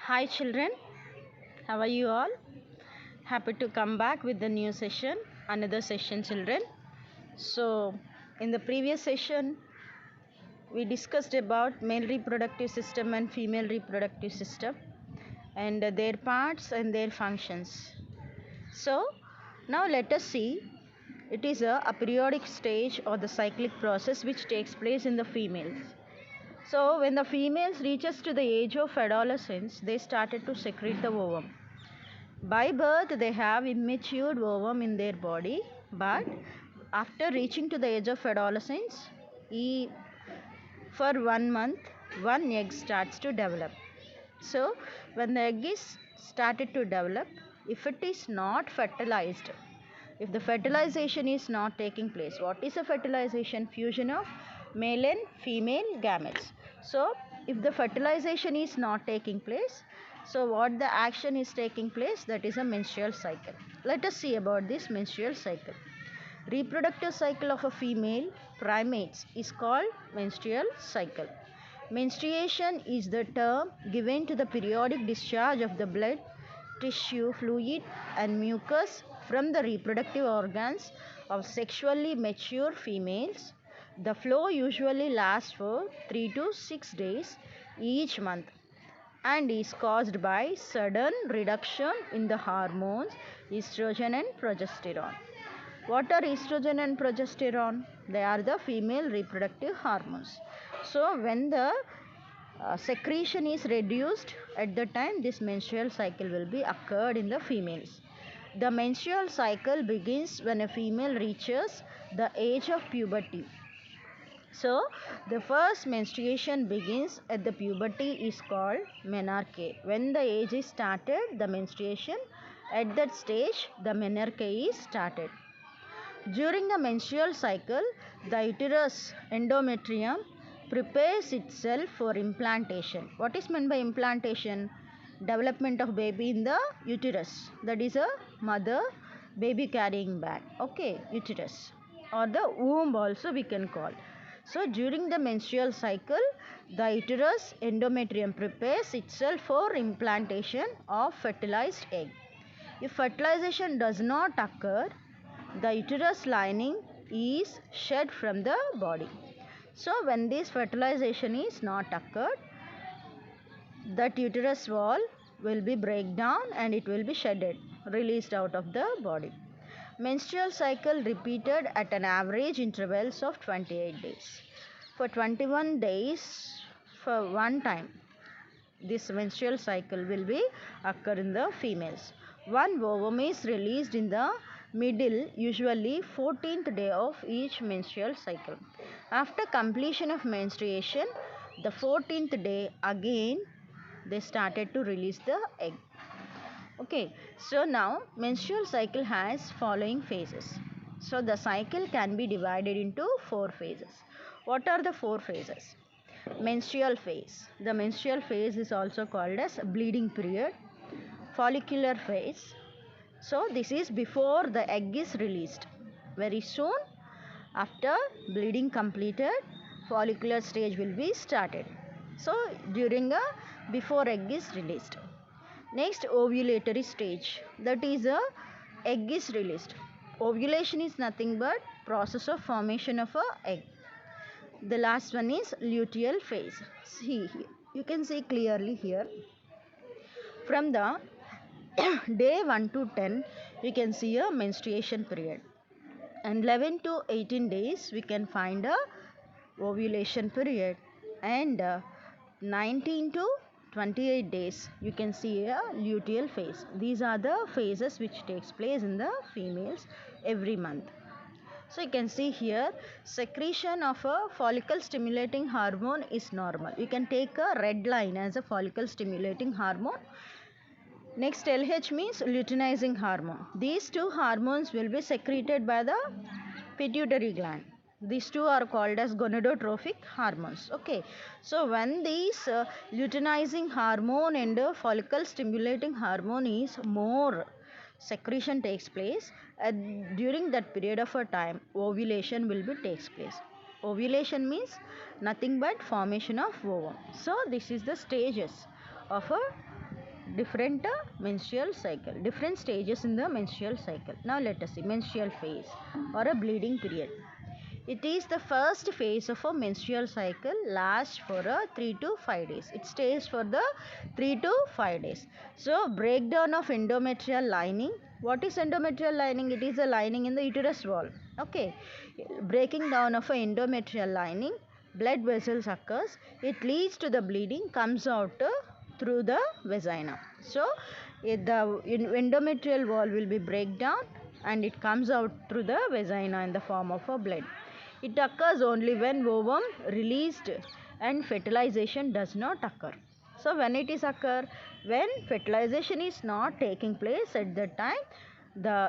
Hi children, how are you all? Happy to come back with the new session, another session children. So, in the previous session, we discussed about male reproductive system and female reproductive system and their parts and their functions. So, now let us see it is a periodic stage or the cyclic process which takes place in the females. So, when the females reaches to the age of adolescence, they started to secrete the ovum. By birth, they have immature ovum in their body, but after reaching to the age of adolescence, for 1 month, one egg starts to develop. So, when the egg is started to develop, if it is not fertilized, if the fertilization is not taking place, what is a fertilization? Fusion of male and female gametes. So, if the fertilization is not taking place, so what the action is taking place? That is a menstrual cycle. Let us see about this menstrual cycle. Reproductive cycle of a female primates is called menstrual cycle. Menstruation is the term given to the periodic discharge of the blood, tissue, fluid and mucus from the reproductive organs of sexually mature females. The flow usually lasts for 3 to 6 days each month and is caused by sudden reduction in the hormones estrogen and progesterone. What are estrogen and progesterone? They are the female reproductive hormones. So when the secretion is reduced at the time, this menstrual cycle will be occurred in the females. The menstrual cycle begins when a female reaches the age of puberty. So the first menstruation begins at the puberty is called menarche. When the age is started, the menstruation, at that stage the menarche is started. During the menstrual cycle, the uterus endometrium prepares itself for implantation. What is meant by implantation? Development of baby in the uterus. That is a mother baby carrying bag. Okay, uterus or the womb also we can call. So during the menstrual cycle, the uterus endometrium prepares itself for implantation of fertilized egg. If fertilization does not occur, the uterus lining is shed from the body. So when this fertilization is not occurred, that uterus wall will be break down and it will be shedded, released out of the body. Menstrual cycle repeated at an average intervals of 28 days. For 21 days for one time, this menstrual cycle will be occur in the females. One ovum is released in the middle, usually 14th day of each menstrual cycle. After completion of menstruation, the 14th day again they started to release the egg. Okay, so now menstrual cycle has following phases. So the cycle can be divided into 4 phases. What are the 4 phases? Menstrual phase. The menstrual phase is also called as bleeding period. Follicular phase. So this is before the egg is released. Very soon after bleeding completed, follicular stage will be started. So during the before egg is released. Next, ovulatory stage. That is a egg is released. Ovulation is nothing but process of formation of a egg. The last one is luteal phase. See, you can see clearly here. From the day 1 to 10, we can see a menstruation period. And 11 to 18 days, we can find a ovulation period. And 19 to 28 days, you can see a luteal phase. These are the phases which takes place in the females every month. So you can see here, secretion of a follicle stimulating hormone is normal. You can take a red line as a follicle stimulating hormone. Next, LH means luteinizing hormone. These two hormones will be secreted by the pituitary gland. These two are called as gonadotrophic hormones. Okay, so when these luteinizing hormone and follicle stimulating hormone is more, secretion takes place, during that period of a time ovulation will be takes place. Ovulation means nothing but formation of ovum. So this is the stages of a different menstrual cycle, different stages in the menstrual cycle. Now let us see menstrual phase or a bleeding period. It is the first phase of a menstrual cycle, lasts for 3 to 5 days. It stays for the 3 to 5 days. So breakdown of endometrial lining. What is endometrial lining? It is a lining in the uterus wall. Okay, breaking down of a endometrial lining, blood vessels occurs. It leads to the bleeding, comes out through the vagina. So the endometrial wall will be break down and it comes out through the vagina in the form of a blood. It occurs only when ovum released and fertilization does not occur. So when it is occur, when fertilization is not taking place at that time,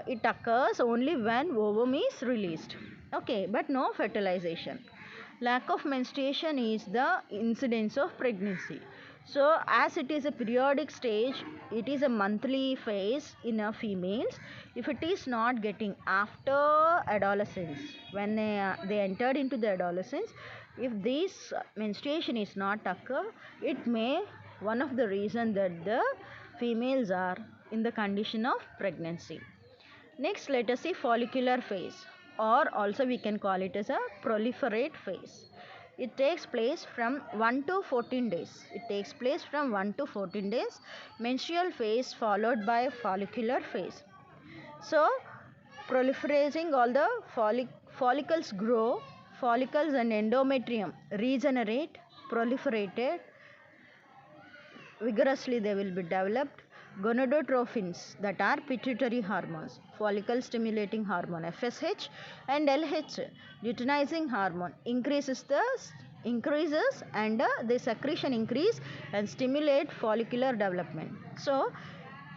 it occurs only when ovum is released. Okay, but no fertilization. Lack of menstruation is the incidence of pregnancy. So as it is a periodic stage, it is a monthly phase in a females. If it is not getting after adolescence, when they entered into the adolescence, if this menstruation is not occur, it may one of the reason that the females are in the condition of pregnancy. Next, let us see follicular phase, or also we can call it as a proliferate phase. It takes place from 1 to 14 days. It takes place from 1 to 14 days. Menstrual phase followed by follicular phase. So, proliferating all the follicles grow, follicles and endometrium regenerate, proliferated, vigorously they will be developed. Gonadotrophins, that are pituitary hormones, follicle stimulating hormone FSH, and LH, luteinizing hormone, increases and the secretion increase and stimulate follicular development. So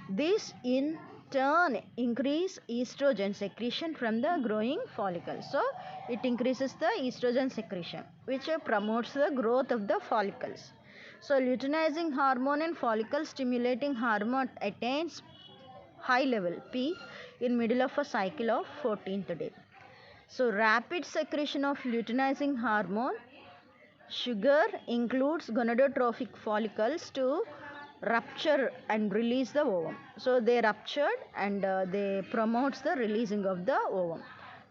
this in turn increase estrogen secretion from the growing follicle. So it increases the estrogen secretion, which promotes the growth of the follicles. So luteinizing hormone and follicle stimulating hormone attains high level peak in middle of a cycle of 14th day. So rapid secretion of luteinizing hormone sugar includes gonadotrophic follicles to rupture and release the ovum. So they ruptured and they promotes the releasing of the ovum.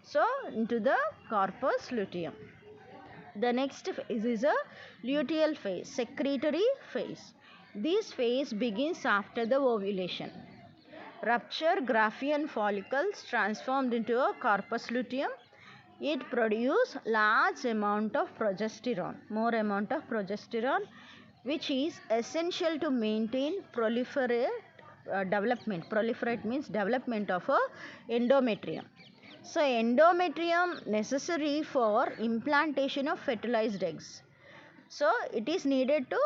So into the corpus luteum. The next phase is a luteal phase, secretory phase. This phase begins after the ovulation. Rupture Graafian follicles transformed into a corpus luteum. It produces large amount of progesterone, more amount of progesterone, which is essential to maintain development. Proliferate means development of a endometrium. So endometrium necessary for implantation of fertilized eggs. So it is needed to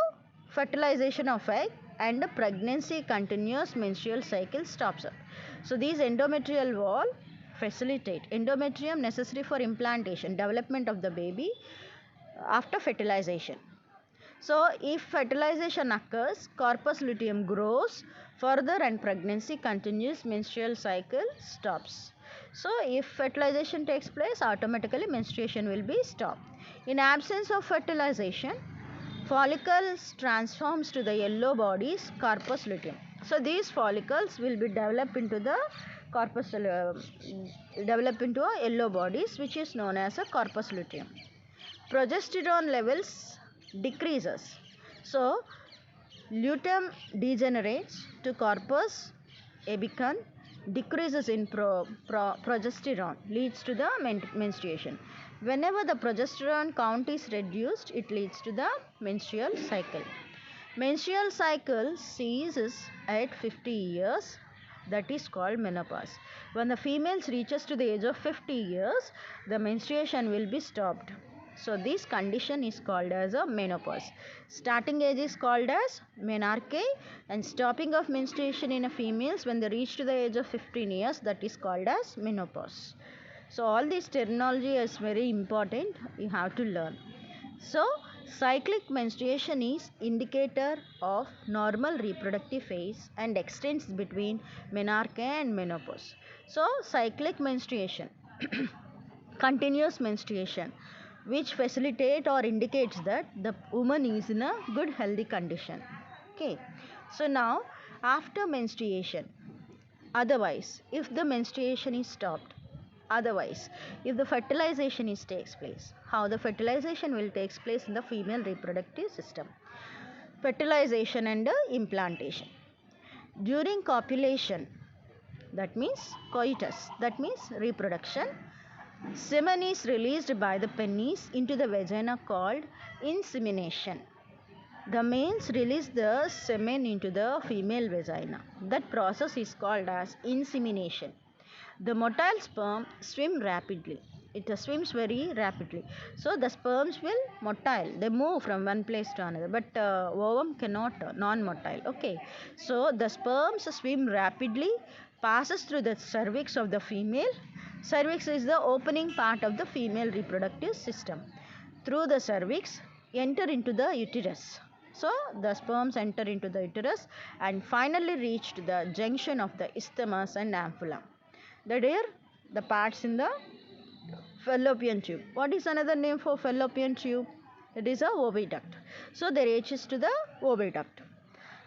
fertilization of egg and the pregnancy continuous menstrual cycle stops up. So these endometrial wall facilitate endometrium necessary for implantation, development of the baby after fertilization. So if fertilization occurs, corpus luteum grows further and pregnancy continues, menstrual cycle stops. So if fertilization takes place, automatically menstruation will be stopped. In absence of fertilization, follicles transforms to the yellow bodies, corpus luteum. So these follicles will be developed into the develop into a yellow bodies, which is known as a corpus luteum. Progesterone levels decreases. So luteum degenerates to corpus albicans, decreases in progesterone, leads to the menstruation. Whenever the progesterone count is reduced, it leads to the menstrual cycle. Menstrual cycle ceases at 50 years, that is called menopause. When the females reaches to the age of 50 years, the menstruation will be stopped. So this condition is called as a menopause. Starting age is called as menarche, and stopping of menstruation in a females when they reach to the age of 15 years, that is called as menopause. So all this terminology is very important, you have to learn. So cyclic menstruation is indicator of normal reproductive phase and extends between menarche and menopause. So cyclic menstruation continuous menstruation, which facilitate or indicates that the woman is in a good healthy condition. Okay. So now after menstruation, otherwise, if the menstruation is stopped, otherwise, if the fertilization is takes place, how the fertilization will takes place in the female reproductive system? Fertilization and implantation. During copulation, that means coitus, that means reproduction, semen is released by the penis into the vagina called insemination. The males release the semen into the female vagina. That process is called as insemination. The motile sperm swim rapidly. It swims very rapidly. So the sperms will motile. They move from one place to another. But ovum cannot, non-motile. Okay. So the sperms swim rapidly, passes through the cervix of the female. Cervix is the opening part of the female reproductive system. Through the cervix, enter into the uterus. So the sperms enter into the uterus and finally reach to the junction of the isthmus and ampulla. That are the parts in the fallopian tube. What is another name for fallopian tube? It is a oviduct. So they reaches to the oviduct.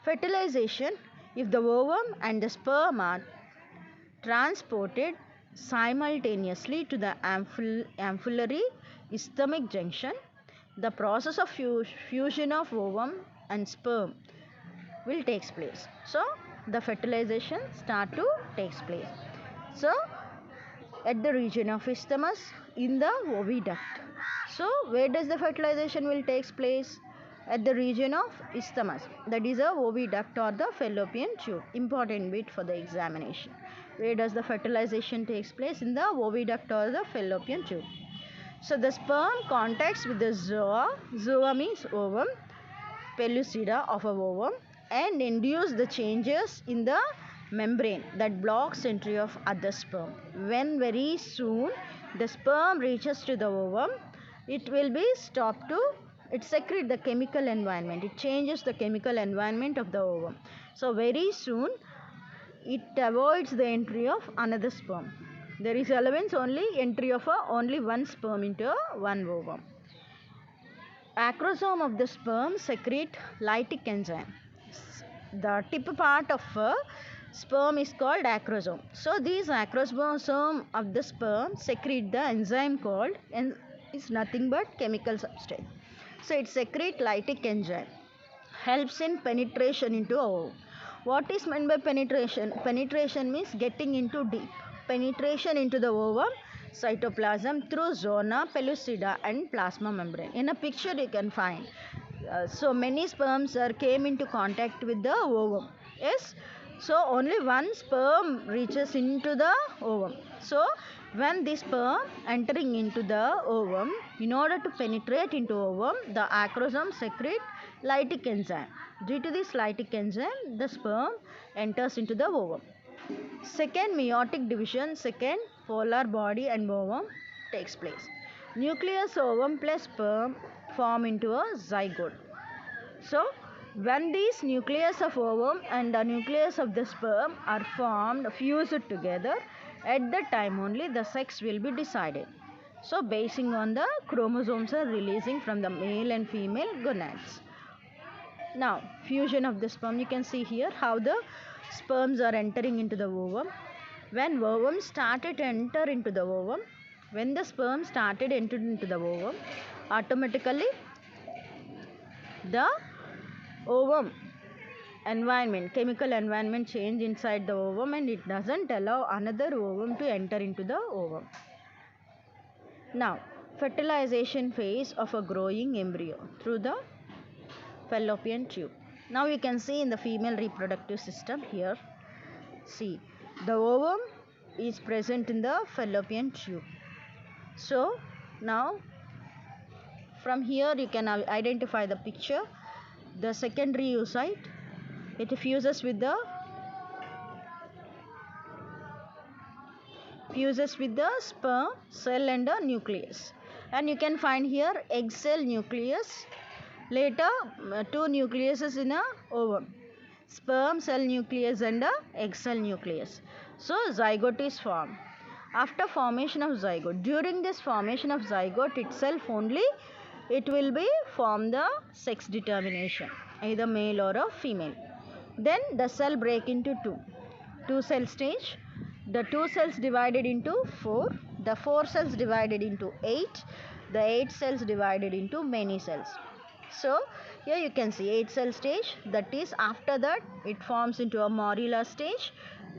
Fertilization, if the ovum and the sperm are transported simultaneously to the ampullary isthmic junction, the process of fusion of ovum and sperm will takes place. So the fertilization start to takes place. So at the region of isthmus in the oviduct. So where does the fertilization will takes place? At the region of isthmus, that is a oviduct or the fallopian tube. Important bit for the examination. Where does the fertilization takes place? In the oviduct or the fallopian tube. So the sperm contacts with the zoa. Zoa means ovum, pellucida of a ovum, and induce the changes in the membrane that blocks entry of other sperm. When very soon the sperm reaches to the ovum, it will be stopped to, it secrete the chemical environment. It changes the chemical environment of the ovum. So very soon it avoids the entry of another sperm. There is allowance only entry of only one sperm into one ovum. Acrosome of the sperm secrete lytic enzyme. The tip part of sperm is called acrosome. So these acrosome of the sperm secrete the enzyme called, and is nothing but chemical substance. So it secrete lytic enzyme, helps in penetration into ovum. What is meant by penetration? Penetration means getting into deep. Penetration into the ovum cytoplasm through zona pellucida and plasma membrane. In a picture you can find. So many sperms came into contact with the ovum. Yes. So only one sperm reaches into the ovum. So when this sperm entering into the ovum, in order to penetrate into ovum, the acrosome secrete lytic enzyme. Due to this lytic enzyme, the sperm enters into the ovum. Second meiotic division, second polar body and ovum takes place. Nucleus, ovum plus sperm form into a zygote. So when these nucleus of ovum and the nucleus of the sperm are formed, fused together, at that time only the sex will be decided. So basing on the chromosomes are releasing from the male and female gonads. Now fusion of the sperm, you can see here how the sperms are entering into the ovum. When ovum started to enter into the ovum, when the sperm started entered into the ovum, automatically the ovum environment, chemical environment change inside the ovum, and it doesn't allow another ovum to enter into the ovum. Now fertilization phase of a growing embryo through the fallopian tube. Now you can see in the female reproductive system here. See, the ovum is present in the fallopian tube. So now from here you can identify the picture. The secondary oocyte, it fuses with the sperm cell and the nucleus. And you can find here egg cell nucleus. Later two nucleuses in a ovum. Sperm cell nucleus and a egg cell nucleus. So zygote is formed. After formation of zygote, during this formation of zygote itself only, it will be form the sex determination. either male or a female. Then the cell break into two cell stage. The 2 cells divided into 4, the 4 cells divided into 8, the 8 cells divided into many cells. So here you can see 8 cell stage, that is after that it forms into a morula stage,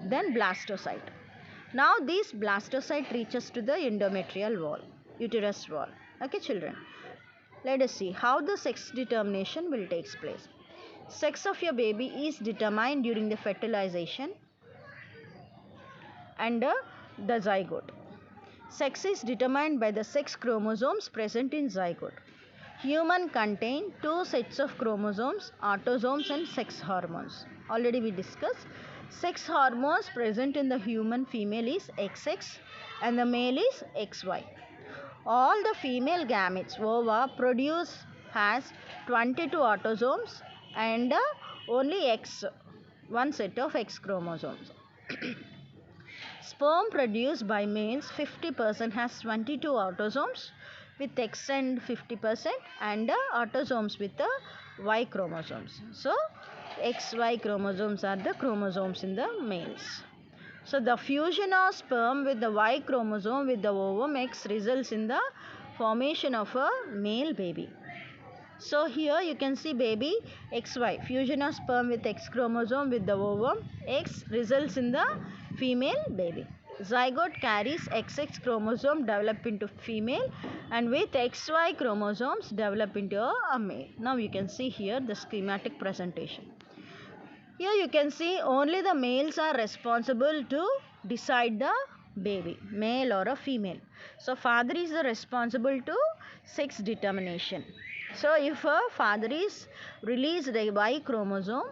then blastocyte. Now this blastocyte reaches to the endometrial wall, uterus wall. Okay children, let us see how the sex determination will take place. Sex of your baby is determined during the fertilization and the zygote. Sex is determined by the sex chromosomes present in zygote. Human contain 2 sets of chromosomes, autosomes and sex hormones. Already we discussed. Sex hormones present in the human female is XX and the male is XY. All the female gametes ova produce has 22 autosomes and only one set of X chromosomes. Sperm produced by males 50% has 22 autosomes with X and 50% and autosomes with the Y chromosomes. So XY chromosomes are the chromosomes in the males. So the fusion of sperm with the Y chromosome with the ovum X results in the formation of a male baby. So here you can see baby XY, fusion of sperm with X chromosome with the ovum X results in the female baby. Zygote carries XX chromosome develop into female and with XY chromosomes develop into a male. Now you can see here the schematic presentation. Here you can see only the males are responsible to decide the baby, male or a female. So father is responsible to sex determination. So if a father is released the Y chromosome,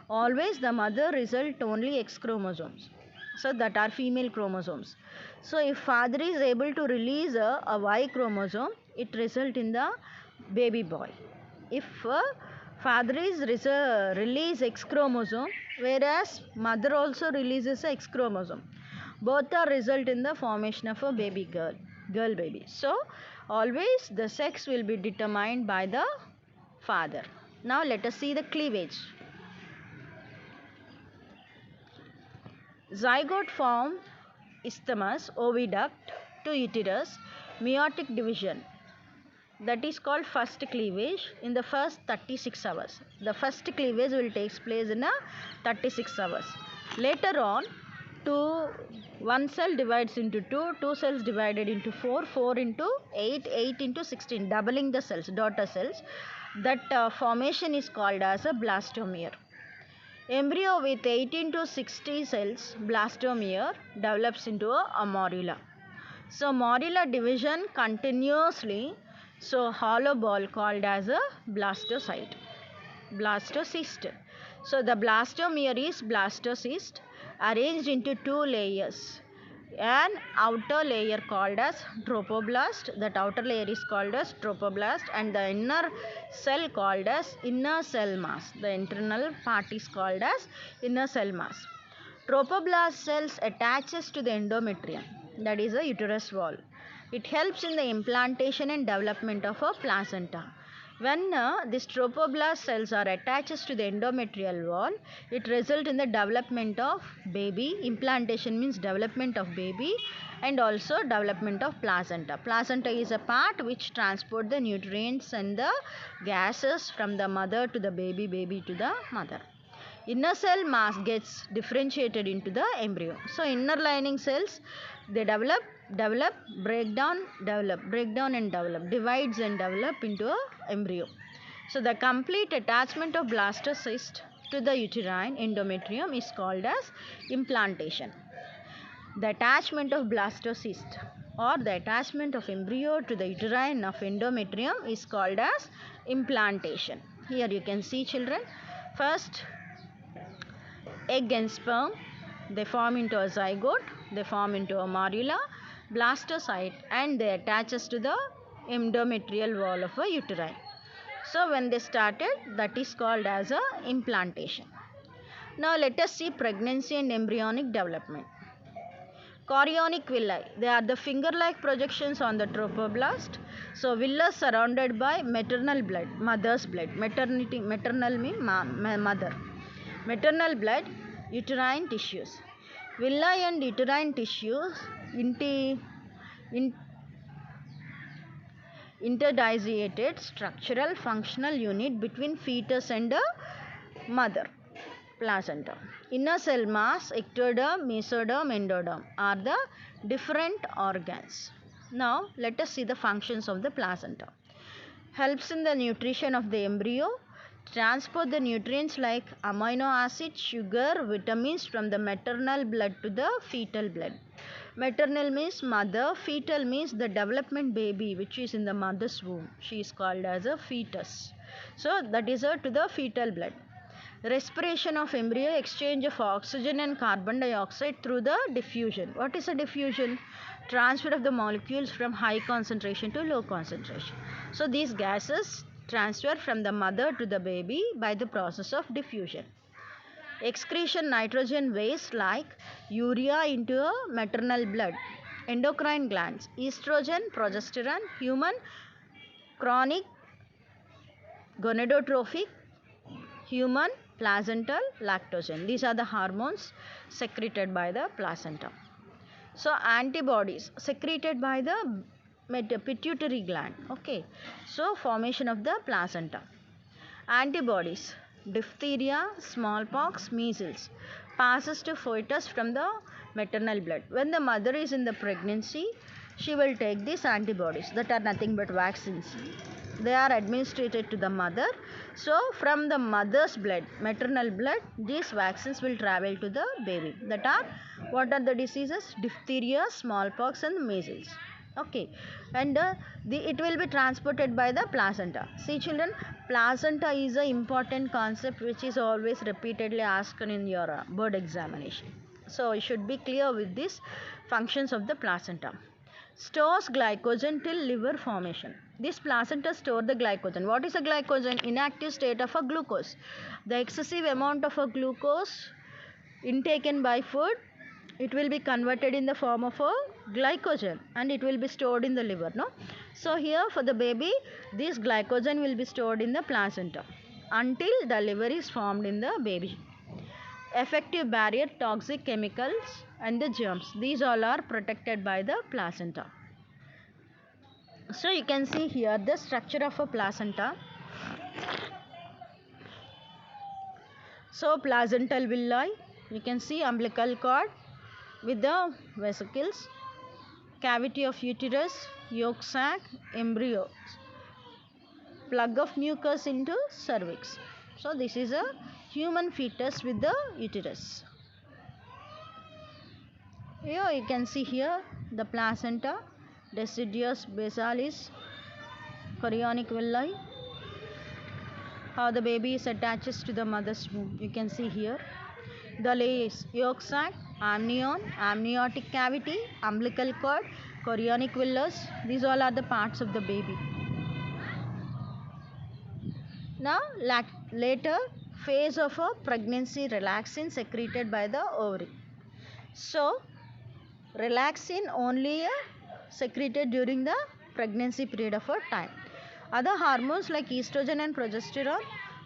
always the mother result only X chromosomes. So that are female chromosomes. So if father is able to release a Y chromosome, it result in the baby boy. If father is release X chromosome, whereas mother also releases X chromosome, both are result in the formation of a baby girl baby. So always the sex will be determined by the father. Now let us see the cleavage. Zygote form isthmus, oviduct to uterus, meiotic division. That is called first cleavage in the first 36 hours. The first cleavage will take place in 36 hours. Later on, one cell divides into 2, 2 cells divided into 4, 4 into 8, 8 into 16, doubling the cells, daughter cells. That formation is called as a blastomere. Embryo with 18 to 60 cells, blastomere, develops into a morula. So morula division continuously, so hollow ball called as a blastocyte, blastocyst. So the blastomere is blastocyst arranged into 2 layers. An outer layer called as trophoblast, that outer layer is called as trophoblast, and the inner cell called as inner cell mass. The internal part is called as inner cell mass. Trophoblast cells attaches to the endometrium, that is a uterus wall. It helps in the implantation and development of a placenta. When these trophoblast cells are attached to the endometrial wall, it results in the development of baby. Implantation means development of baby and also development of placenta. Placenta is a part which transport the nutrients and the gases from the mother to the baby, baby to the mother. Inner cell mass gets differentiated into the embryo. So inner lining cells, they develop, break down and develop, divides and develop into a embryo. So the complete attachment of blastocyst to the uterine endometrium is called as implantation. The attachment of blastocyst or the attachment of embryo to the uterine of endometrium is called as implantation. Here you can see children, first egg and sperm, they form into a zygote, they form into a morula, blastocyte, and they attaches to the endometrial wall of a uterine. So when they started, that is called as a implantation. Now let us see pregnancy and embryonic development. Chorionic villi, they are the finger-like projections on the trophoblast. So villus surrounded by maternal blood, mother's blood. Maternal means mother. Maternal blood, uterine tissues. Villi and uterine tissues interdissociated structural functional unit between fetus and the mother. Placenta. Inner cell mass, ectoderm, mesoderm, endoderm are the different organs. Now let us see the functions of the placenta. Helps in the nutrition of the embryo, transport the nutrients like amino acid, sugar, vitamins from the maternal blood to the fetal blood. Maternal means mother, fetal means the development baby which is in the mother's womb. She is called as a fetus. So that is to the fetal blood. Respiration of embryo, exchange of oxygen and carbon dioxide through the diffusion. What is a diffusion? Transfer of the molecules from high concentration to low concentration. So these gases transfer from the mother to the baby by the process of diffusion. Excretion nitrogen waste like urea into a maternal blood. Endocrine glands, estrogen, progesterone, human, chronic, gonadotrophic, human, placental, lactogen. These are the hormones secreted by the placenta. So antibodies secreted by the pituitary gland. Okay. So formation of the placenta. Antibodies, diphtheria, smallpox, measles passes to fetus from the maternal blood. When the mother is in the pregnancy, she will take these antibodies that are nothing but vaccines. They are administered to the mother. So from the mother's blood, maternal blood, these vaccines will travel to the baby. That are, what are the diseases? Diphtheria, smallpox and measles. Okay, and it will be transported by the placenta. See children, placenta is an important concept which is always repeatedly asked in your board examination. So you should be clear with these functions of the placenta. Stores glycogen till liver formation. This placenta store the glycogen. What is a glycogen? Inactive state of a glucose. The excessive amount of a glucose intaken by food, it will be converted in the form of a glycogen and it will be stored in the liver. No? So here for the baby, this glycogen will be stored in the placenta until the liver is formed in the baby. Effective barrier, toxic chemicals and the germs. These all are protected by the placenta. So you can see here the structure of a placenta. So placental villi, you can see umbilical cord with the vesicles, cavity of uterus, yolk sac, embryo, plug of mucus into cervix. So this is a human fetus with the uterus. Here you can see here the placenta, deciduous basalis, chorionic villi, how the baby is attached to the mother's womb. You can see here the layers: yolk sac, amnion, amniotic cavity, umbilical cord, chorionic villus. These all are the parts of the baby. Now later phase of a pregnancy, relaxin secreted by the ovary. So relaxin only secreted during the pregnancy period of a time. Other hormones like estrogen and progesterone,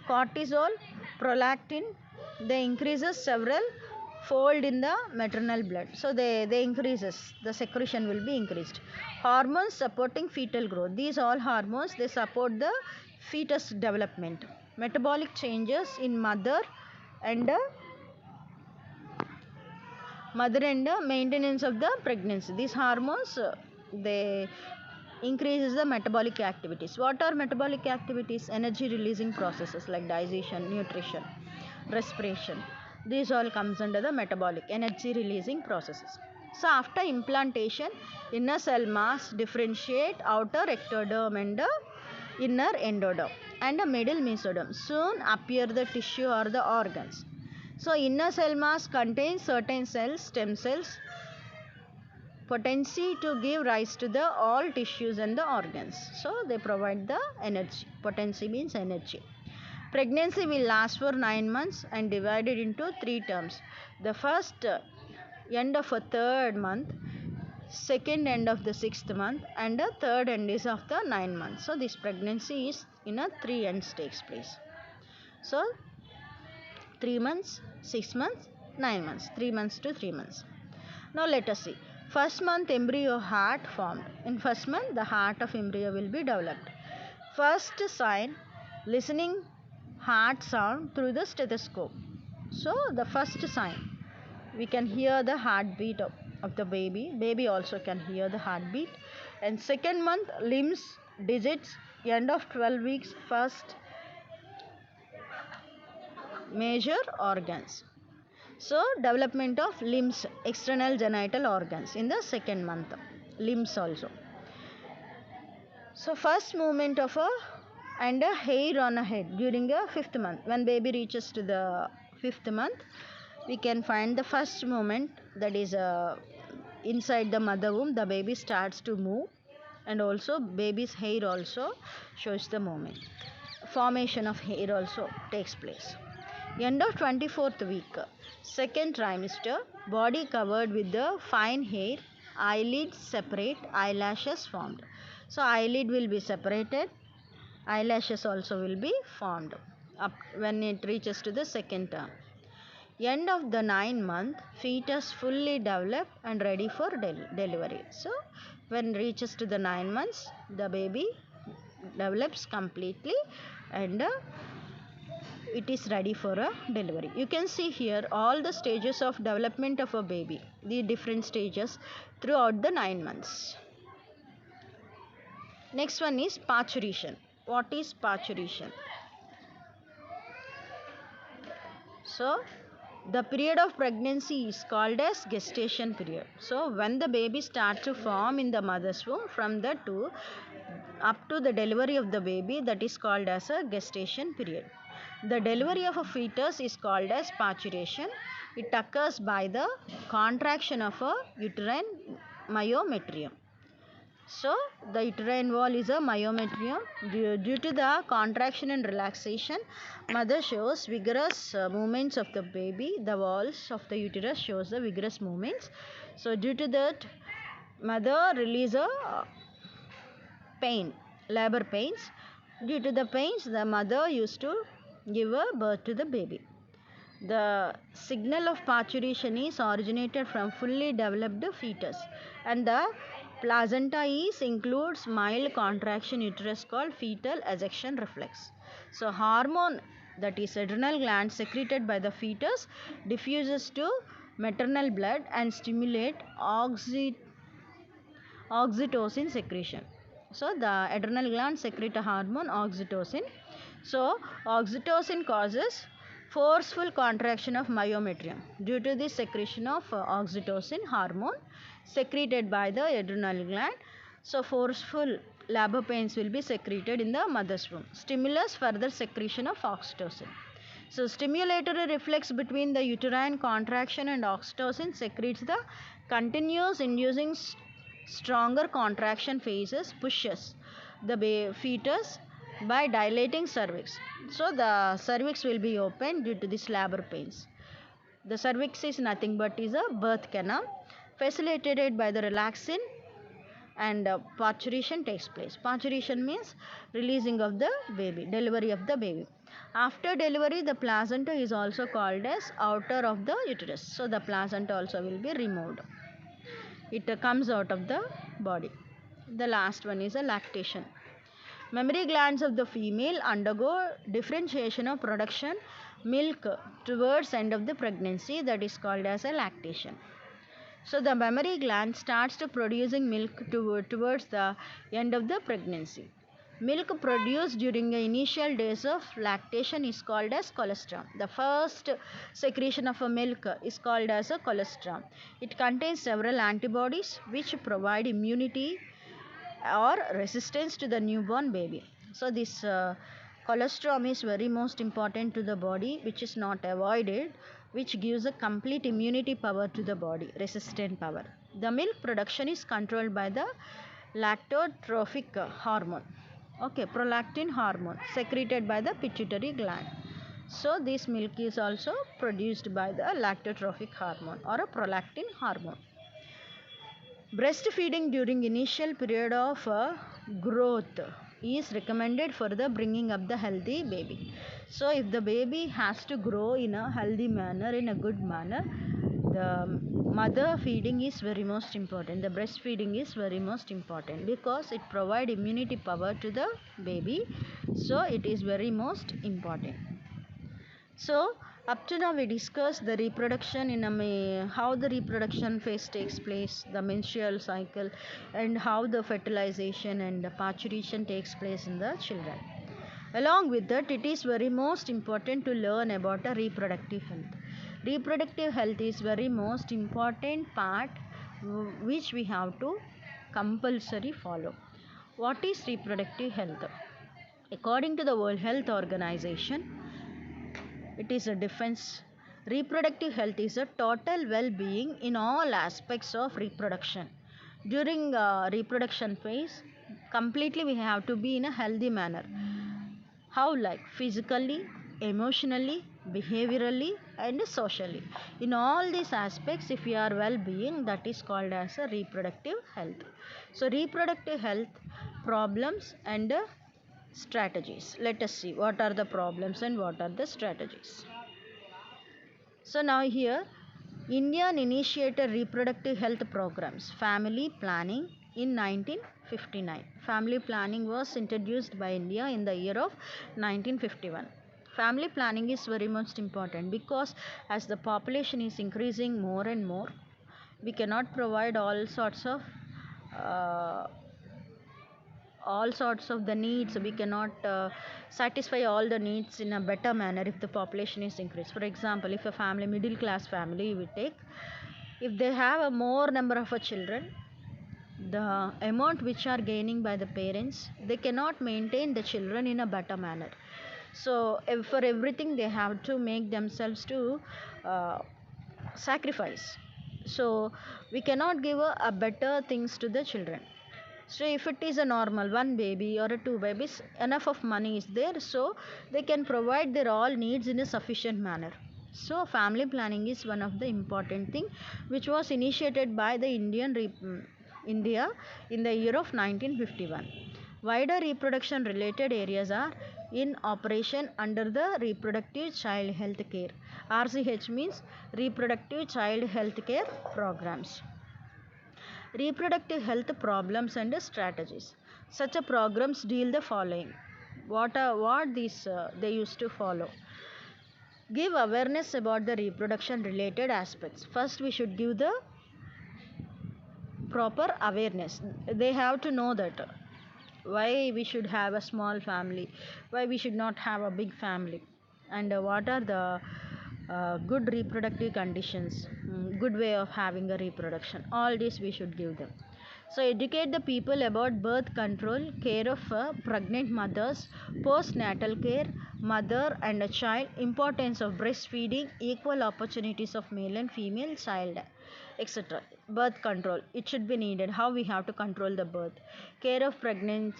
cortisol, prolactin, they increases several fold in the maternal blood. So they increases, the secretion will be increased. Hormones supporting fetal growth. These all hormones, they support the fetus development. Metabolic changes in mother and maintenance of the pregnancy. These hormones, they increases the metabolic activities. What are metabolic activities? Energy releasing processes like digestion, nutrition, respiration. These all comes under the metabolic energy releasing processes. So after implantation, inner cell mass differentiate outer ectoderm and inner endoderm and a middle mesoderm. Soon appear the tissue or the organs. So inner cell mass contains certain cells, stem cells, potency to give rise to the all tissues and the organs. So they provide the energy. Potency means energy. Pregnancy will last for 9 months and divided into 3 terms. The first end of a third month, second end of the sixth month, and the third end is of the 9 months. So this pregnancy is in a 3 ends takes place. So 3 months, 6 months, 9 months, 3 months to 3 months. Now let us see. First month embryo heart formed. In first month the heart of embryo will be developed. First sign, listening heart sound through the stethoscope. So the first sign, we can hear the heartbeat of the baby. Baby also can hear the heartbeat. And second month, limbs, digits, end of 12 weeks, first major organs. So development of limbs, external genital organs in the second month, limbs also. So first movement of a and a hair on a head during a fifth month. When baby reaches to the fifth month, we can find the first movement, that is inside the mother womb the baby starts to move, and also baby's hair also shows the movement. Formation of hair also takes place. End of 24th week, second trimester, body covered with the fine hair, eyelids separate, eyelashes formed. So eyelid will be separated, eyelashes also will be formed up when it reaches to the second term. End of the 9 month, fetus fully developed and ready for delivery. So when reaches to the 9 months, the baby develops completely and it is ready for a delivery. You can see here all the stages of development of a baby, the different stages throughout the 9 months. Next one is parturition. What is parturition? So the period of pregnancy is called as gestation period. So when the baby starts to form in the mother's womb, from the 2 up to the delivery of the baby, that is called as a gestation period. The delivery of a fetus is called as parturition. It occurs by the contraction of a uterine myometrium. So the uterine wall is a myometrium. Due to the contraction and relaxation, mother shows vigorous movements of the baby. The walls of the uterus shows the vigorous movements. So due to that, mother release a pain, labor pains. Due to the pains, the mother used to give a birth to the baby. The signal of parturition is originated from fully developed fetus, and the placenta includes mild contraction uterus called fetal ejection reflex. So hormone, that is adrenal gland secreted by the fetus, diffuses to maternal blood and stimulate oxytocin secretion. So the adrenal gland secrete a hormone oxytocin. So oxytocin causes forceful contraction of myometrium. Due to the secretion of oxytocin hormone secreted by the adrenal gland, so forceful labor pains will be secreted in the mother's womb. Stimulus further secretion of oxytocin. So stimulatory reflex between the uterine contraction and oxytocin secretes the continuous inducing stronger contraction phases, pushes the fetus by dilating cervix. So the cervix will be open due to this labor pains. The cervix is nothing but is a birth canal facilitated by the relaxin, and parturition takes place. Parturition means releasing of the baby, delivery of the baby. After delivery, the placenta is also called as outer of the uterus. So the placenta also will be removed. It comes out of the body. The last one is a lactation. Mammary glands of the female undergo differentiation of production milk towards end of the pregnancy, that is called as a lactation. So the mammary gland starts to producing milk towards the end of the pregnancy. Milk produced during the initial days of lactation is called as colostrum. The first secretion of a milk is called as a colostrum. It contains several antibodies which provide immunity or resistance to the newborn baby. So this colostrum is very most important to the body, which is not avoided, which gives a complete immunity power to the body, resistant power. The milk production is controlled by the lactotrophic hormone, okay, prolactin hormone secreted by the pituitary gland. So this milk is also produced by the lactotrophic hormone or a prolactin hormone. Breastfeeding during initial period of growth is recommended for the bringing up the healthy baby. So if the baby has to grow in a healthy manner, in a good manner, the mother feeding is very most important. The breastfeeding is very most important because it provide immunity power to the baby. So it is very most important. So up to now we discussed the reproduction in how the reproduction phase takes place, the menstrual cycle, and how the fertilization and the parturition takes place in the children. Along with that, it is very most important to learn about the reproductive health. Reproductive health is very most important part which we have to compulsory follow. What is reproductive health? According to the World Health Organization, it is a defense. Reproductive health is a total well-being in all aspects of reproduction. During reproduction phase, completely we have to be in a healthy manner. How? Like physically, emotionally, behaviorally, and socially. In all these aspects, if you are well-being, that is called as a reproductive health. So reproductive health problems and strategies. Let us see what are the problems and what are the strategies. So now here, Indian initiated reproductive health programs, family planning in 1959. Family planning was introduced by India in the year of 1951. Family planning is very much important because as the population is increasing more and more, we cannot provide uh, all sorts of the needs. We cannot satisfy all the needs in a better manner if the population is increased. For example, if a family, middle class family we take, if they have a more number of children, the amount which are gaining by the parents, they cannot maintain the children in a better manner. So for everything they have to make themselves to uh, sacrifice. So we cannot give a better things to the children. So if it is a normal one baby or a two babies, enough of money is there, so they can provide their all needs in a sufficient manner. So family planning is one of the important thing which was initiated by the India in the year of 1951. Wider reproduction related areas are in operation under the Reproductive Child Health Care. RCH means Reproductive Child Health Care Programs. Reproductive health problems and strategies. Such a programs deal the following. What these they used to follow. Give awareness about the reproduction related aspects. First, we should give the proper awareness. They have to know that why we should have a small family, why we should not have a big family, and what are the good reproductive conditions, good way of having a reproduction. All this we should give them. So educate the people about birth control, care of pregnant mothers, postnatal care, mother and a child, importance of breastfeeding, equal opportunities of male and female child, etc. Birth control, it should be needed. How we have to control the birth. Care of pregnant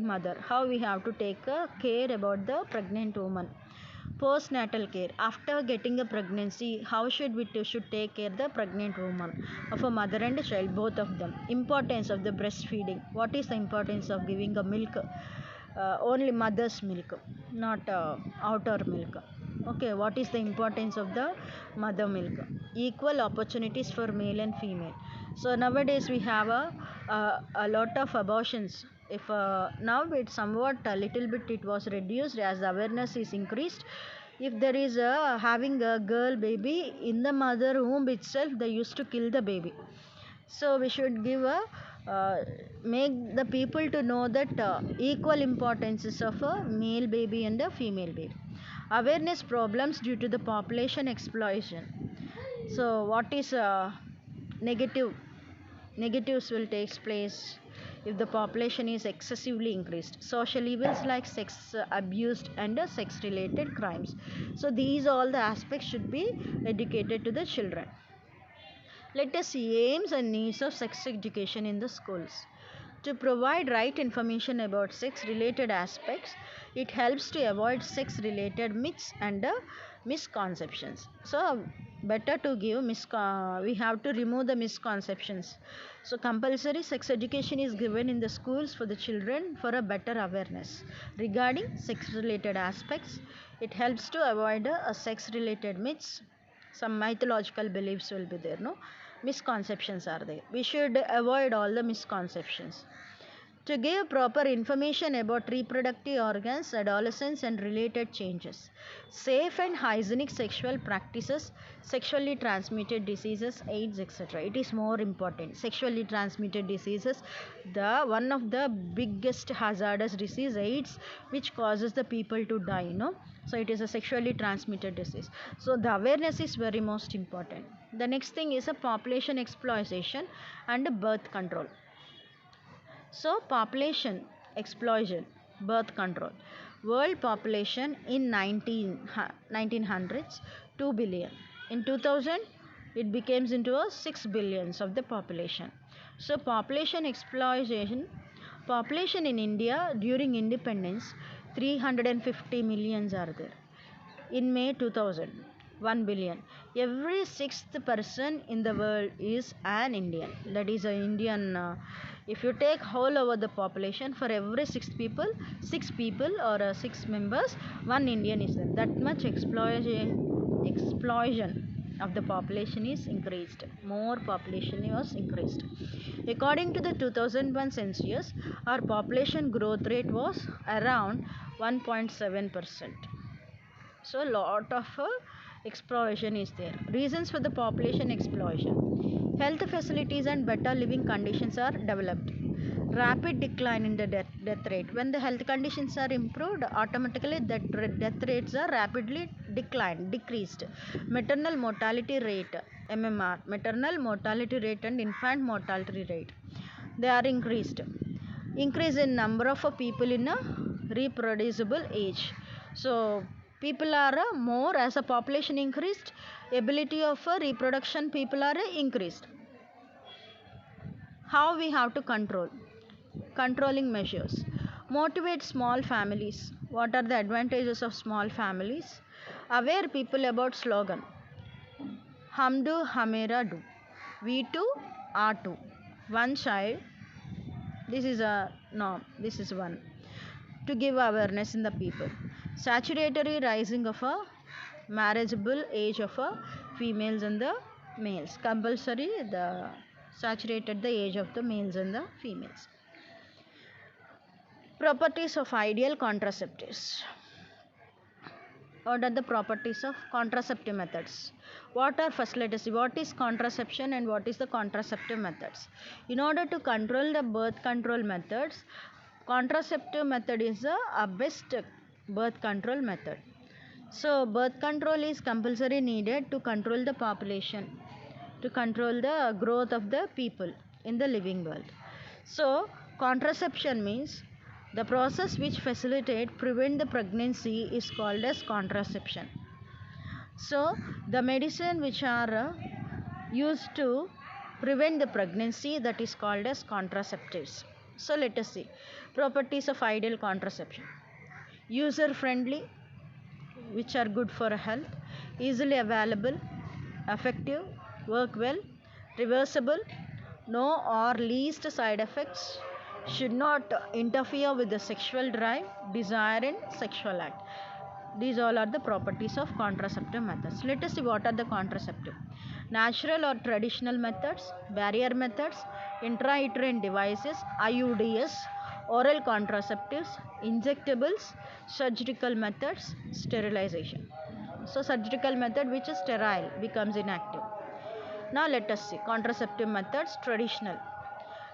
mother, how we have to take care about the pregnant woman. Postnatal care, after getting a pregnancy, how should take care the pregnant woman, of a mother and a child, both of them. Importance of the breastfeeding, what is the importance of giving a milk, only mother's milk, not outer milk. Okay, what is the importance of the mother milk? Equal opportunities for male and female. So nowadays we have a lot of abortions. If now it somewhat a little bit it was reduced as the awareness is increased. If there is a having a girl baby in the mother womb itself, they used to kill the baby. So we should give a make the people to know that equal importances of a male baby and a female baby. Awareness problems due to the population explosion. So what is negatives will take place if the population is excessively increased. Social evils like sex abuse and sex related crimes. So these all the aspects should be educated to the children. Let us see aims and needs of sex education in the schools. To provide right information about sex related aspects, It helps to avoid sex related myths and misconceptions. So better to give we have to remove the misconceptions. So compulsory sex education is given in the schools for the children for a better awareness regarding sex related aspects. It helps to avoid sex related myths. Some mythological beliefs will be there, no misconceptions are there. We should avoid all the misconceptions. To give proper information about reproductive organs, adolescence, and related changes, safe and hygienic sexual practices, sexually transmitted diseases, AIDS, etc. It is more important. Sexually transmitted diseases, the one of the biggest hazardous disease, AIDS, which causes the people to die. So it is a sexually transmitted disease. So the awareness is very most important. The next thing is a population exploitation and birth control. So, population explosion, birth control. World population in 1900s 2 billion. In 2000, it becomes into a 6 billions of the population. So, population exploitation, population in India during independence 350 millions are there. In May 2000, 1 billion. Every sixth person in the world is an Indian. That is an Indian. If you take whole over the population, for every six people or six members, one Indian is there. That much explosion of the population is increased. More population was increased. According to the 2001 census, our population growth rate was around 1.7%. So lot of exploration is there. Reasons for the population explosion: health facilities and better living conditions are developed. Rapid decline in the death rate. When the health conditions are improved, automatically death rates are rapidly decreased. Maternal mortality rate, MMR, maternal mortality rate and infant mortality rate, they are increased. Increase in number of people in a reproducible age. So people are more, as a population increased, ability of reproduction people are increased. How we have to control? Controlling measures. Motivate small families. What are the advantages of small families? Aware people about slogan. Hum do, hamera do. We too, are too. One child. This is a norm. This is one. To give awareness in the people. Saturatory rising of a marriageable age of a females and the males. Compulsory the saturated the age of the males and the females. Properties of ideal contraceptives. What are the properties of contraceptive methods? What are, first let us see what is contraception and what is the contraceptive methods. In order to control the birth control methods, contraceptive method is a best birth control method. So birth control is compulsory needed to control the population, to control the growth of the people in the living world. So contraception means the process which facilitate prevent the pregnancy is called as contraception. So the medicine which are used to prevent the pregnancy, that is called as contraceptives. So let us see properties of ideal contraception. User friendly, which are good for health, easily available, effective, work well, reversible, no or least side effects, should not interfere with the sexual drive, desire and sexual act. These all are the properties of contraceptive methods. Let us see what are the contraceptive. Natural or traditional methods, barrier methods, intrauterine devices, IUDs, oral contraceptives, injectables, surgical methods, sterilization. So surgical method which is sterile becomes inactive. Now let us see contraceptive methods. Traditional,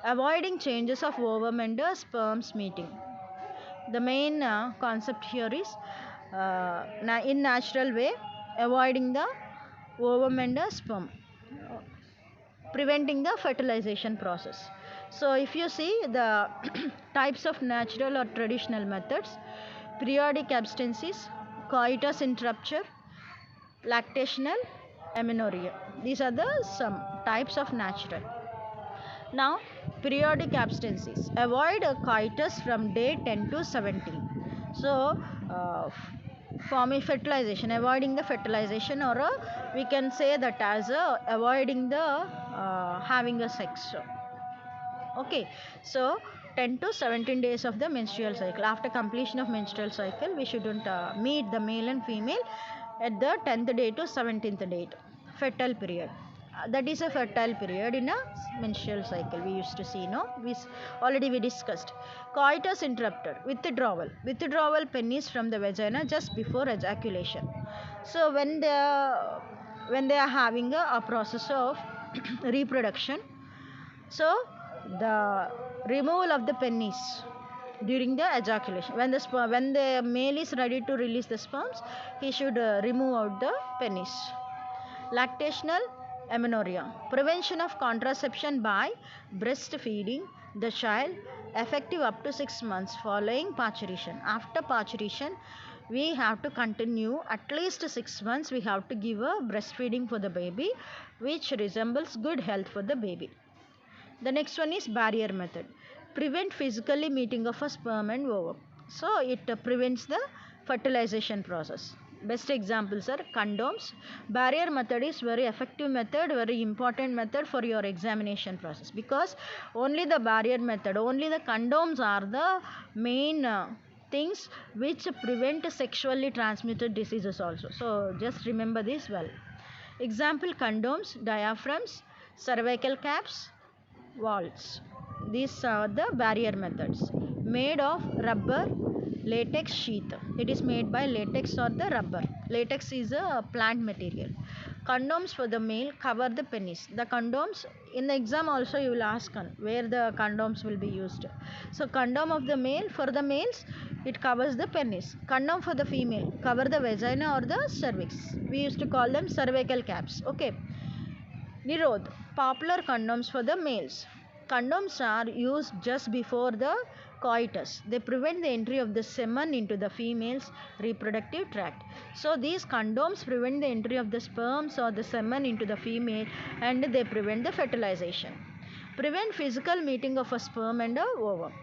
avoiding changes of ovum and sperms meeting. The main concept here is in natural way, avoiding the ovum and sperm, preventing the fertilization process. So if you see the types of natural or traditional methods: periodic abstinences, coitus interruptus, lactational amenorrhea. These are the some types of natural. Now periodic abstinences: avoid a coitus from day 10 to 17. So, forming fertilization, avoiding the fertilization, or we can say that as avoiding the having a sex. Okay, so 10 to 17 days of the menstrual cycle. After completion of menstrual cycle, we shouldn't meet the male and female at the 10th day to 17th date, fertile period. That is a fertile period in a menstrual cycle. We used to see, no? Already we discussed. Coitus interrupted, withdrawal. Withdrawal penis from the vagina just before ejaculation. So when they are having a process of reproduction, so the removal of the penis during the ejaculation, when the male is ready to release the sperms, he should remove out the penis. Lactational amenorrhea, prevention of contraception by breastfeeding the child, effective up to 6 months following parturition. After parturition, we have to continue at least 6 months. We have to give a breastfeeding for the baby, which resembles good health for the baby. The next one is barrier method. Prevent physically meeting of a sperm and ovum. So it prevents the fertilization process. Best examples are condoms. Barrier method is very effective method, very important method for your examination process, because only the barrier method, only the condoms are the main things which prevent sexually transmitted diseases also. So just remember this well. Example: condoms, diaphragms, cervical caps, walls. These are the barrier methods. Made of rubber, latex sheath. It is made by latex or the rubber. Latex is a plant material. Condoms for the male cover the penis. The condoms in the exam also you will ask where the condoms will be used. So condom of the male, for the males it covers the penis. Condom for the female cover the vagina or the cervix. We used to call them cervical caps. Okay. Nirod, popular condoms for the males. Condoms are used just before the coitus. They prevent the entry of the semen into the female's reproductive tract. So these condoms prevent the entry of the sperms or the semen into the female, and they prevent the fertilization. Prevent physical meeting of a sperm and a ovum.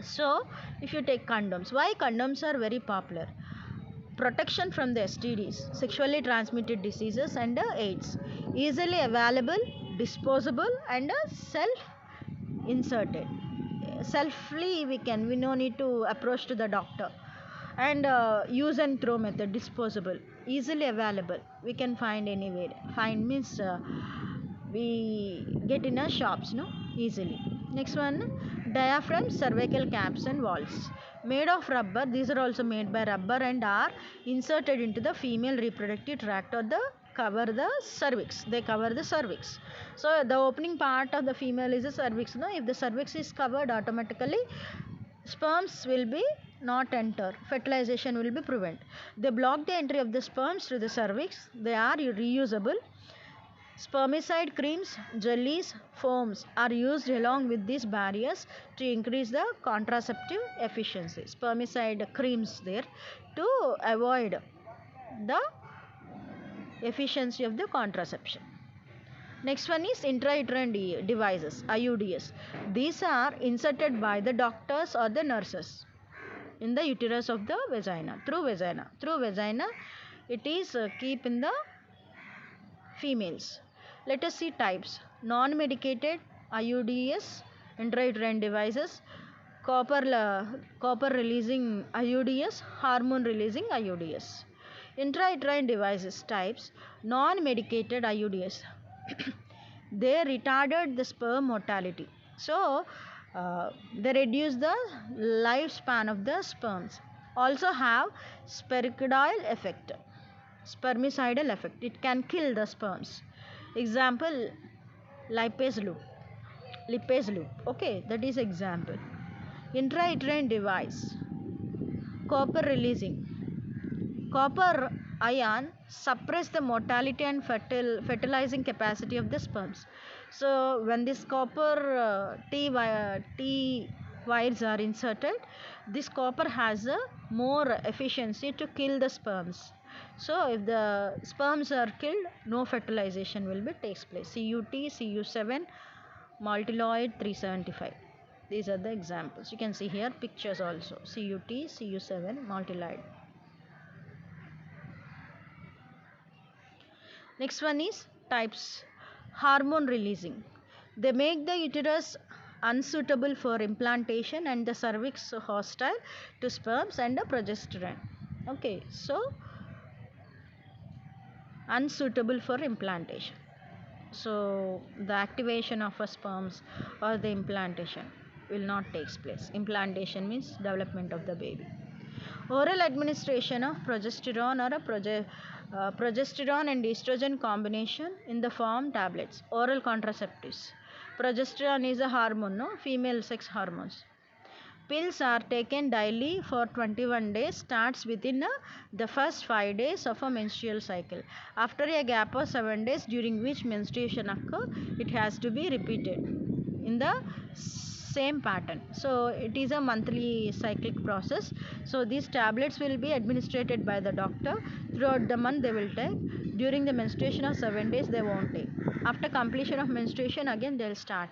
So if you take condoms, why condoms are very popular? Protection from the STDs, sexually transmitted diseases, and AIDS. Easily available, disposable, and self inserted. Selfly we no need to approach to the doctor. And use and throw method, disposable, easily available. We can find anywhere. Find means we get in our shops, no, easily. Next one, diaphragm, cervical caps and walls. Made of rubber. These are also made by rubber and are inserted into the female reproductive tract or the cover the cervix. They cover the cervix. So the opening part of the female is the cervix. No, if the cervix is covered, automatically sperms will be not enter. Fertilization will be prevent. They block the entry of the sperms through the cervix. They are reusable. Spermicide creams, jellies, foams are used along with these barriers to increase the contraceptive efficiency. Spermicide creams there to avoid the efficiency of the contraception. Next one is intrauterine devices, IUDs. These are inserted by the doctors or the nurses in the uterus of the vagina, through vagina. Through vagina, it is keep in the females. Let us see types. Non-medicated IUDs, intrauterine devices, copper releasing IUDs, hormone releasing IUDs. Intrauterine devices types. Non-medicated IUDs. They retarded the sperm mortality. So they reduce the lifespan of the sperms. Also have spermicidal effect. It can kill the sperms. Example, lipase loop. Okay, that is example. Intrauterine device, copper releasing. Copper ion suppress the mortality and fertilizing capacity of the sperms. So when this copper T wires are inserted, this copper has a more efficiency to kill the sperms. So if the sperms are killed, no fertilization will be takes place. CUT, CU7, Maltiloid 375. These are the examples. You can see here pictures also. CUT, CU7, multilide. Next one is types. Hormone releasing. They make the uterus unsuitable for implantation and the cervix hostile to sperms and the progesterone. Okay, so unsuitable for implantation. So the activation of a sperms or the implantation will not take place. Implantation means development of the baby. Oral administration of progesterone or a progesterone and estrogen combination in the form tablets. Oral contraceptives. Progesterone is a hormone, no? Female sex hormones. Pills are taken daily for 21 days, starts within the first 5 days of a menstrual cycle. After a gap of 7 days during which menstruation occurs, it has to be repeated in the same pattern. So it is a monthly cyclic process. So these tablets will be administered by the doctor. Throughout the month they will take. During the menstruation of 7 days they won't take. After completion of menstruation again they will start.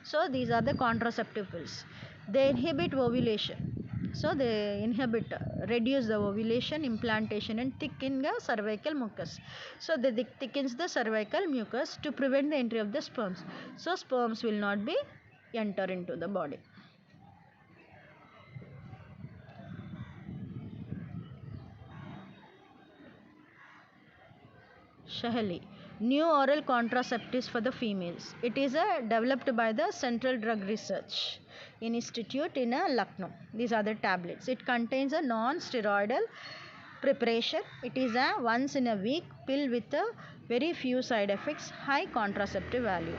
So these are the contraceptive pills. They inhibit ovulation. So they reduce the ovulation, implantation and thicken the cervical mucus. So they thickens the cervical mucus to prevent the entry of the sperms. So sperms will not be enter into the body. Shahali. New oral contraceptives for the females. It is developed by the Central Drug Research Institute in Lucknow. These are the tablets. It contains a non-steroidal preparation. It is a once in a week pill with a very few side effects, high contraceptive value.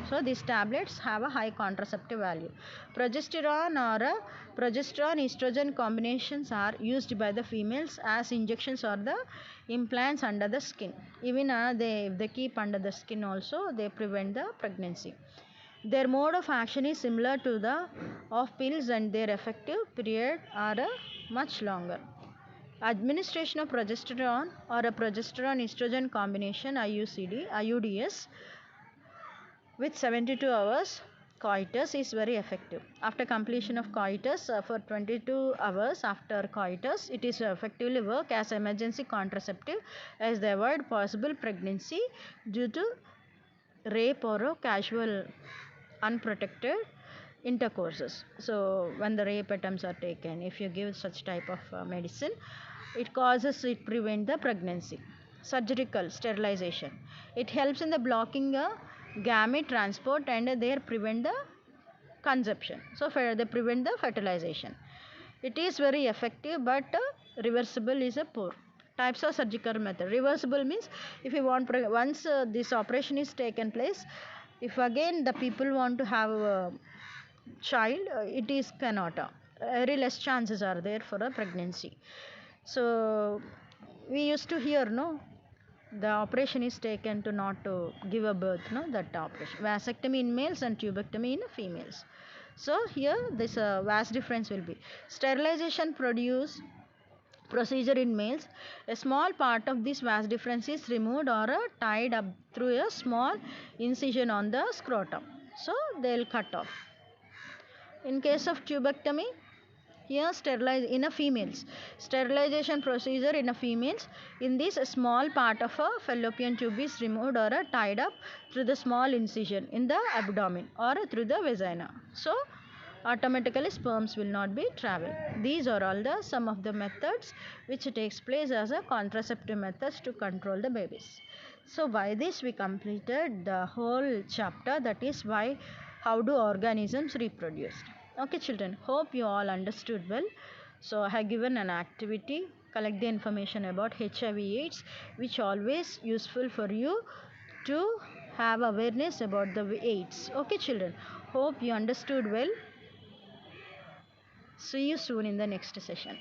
So these tablets have a high contraceptive value. Progesterone or progesterone estrogen combinations are used by the females as injections or the implants under the skin. Even if they keep under the skin also, they prevent the pregnancy. Their mode of action is similar to the of pills and their effective period are much longer. Administration of progesterone or a progesterone estrogen combination IUDs with 72 hours coitus is very effective. After completion of coitus for 22 hours after coitus, it is effectively work as emergency contraceptive as they avoid possible pregnancy due to rape or casual unprotected intercourses. So when the rape attempts are taken, if you give such type of medicine, it prevent the pregnancy. Surgical sterilization. It helps in the blocking gamete transport and they prevent the conception. So they prevent the fertilization. It is very effective, but reversible is a poor. Types of surgical method. Reversible means if you want once this operation is taken place, if again the people want to have a child, it is cannot. Very less chances are there for a pregnancy. So we used to hear, no, the operation is taken to not to give a birth, no, that operation. Vasectomy in males and tubectomy in females. So here this vast difference will be. Sterilization procedure in males. A small part of this vas difference is removed or tied up through a small incision on the scrotum. So they will cut off. In case of tubectomy, here sterilize in a females. Sterilization procedure in a females. In this, a small part of a fallopian tube is removed or tied up through the small incision in the abdomen or through the vagina. So automatically sperms will not be travel. These are all the some of the methods which takes place as a contraceptive methods to control the babies. So by this we completed the whole chapter, that is why how do organisms reproduce. Okay children, hope you all understood well. So I have given an activity, collect the information about HIV AIDS, which always useful for you to have awareness about the AIDS. Okay children, hope you understood well. See you soon in the next session.